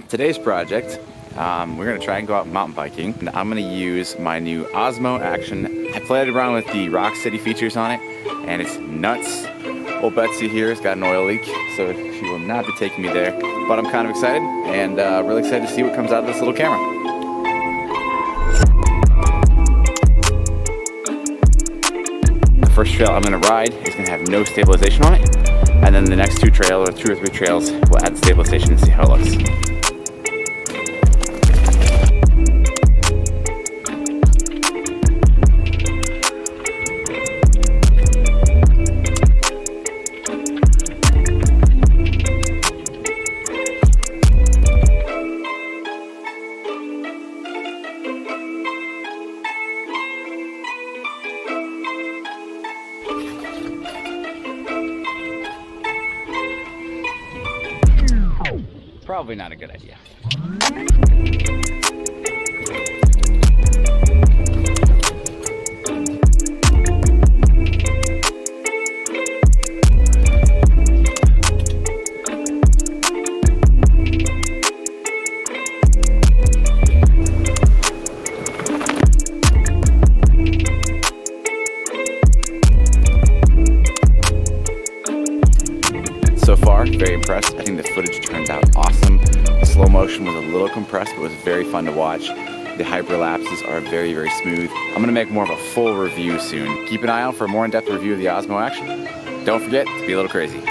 Today's project, we're gonna try and go out mountain biking. And I'm gonna use my new Osmo Action. I played around with the Rock City features on it, and it's nuts. Old Betsy here has got an oil leak, so she will not be taking me there. But I'm kind of excited, and really excited to see what comes out of this little camera. The first trail I'm gonna ride is gonna have no stabilization on it, and then the next two or three trails will add stabilization and see how it looks. Probably not a good idea. So far, very impressed. I think the footage turned out awesome. The slow motion was a little compressed, but it was very fun to watch. The hyper-lapses are very, very smooth. I'm gonna make more of a full review soon. Keep an eye out for a more in-depth review of the Osmo Action. Don't forget to be a little crazy.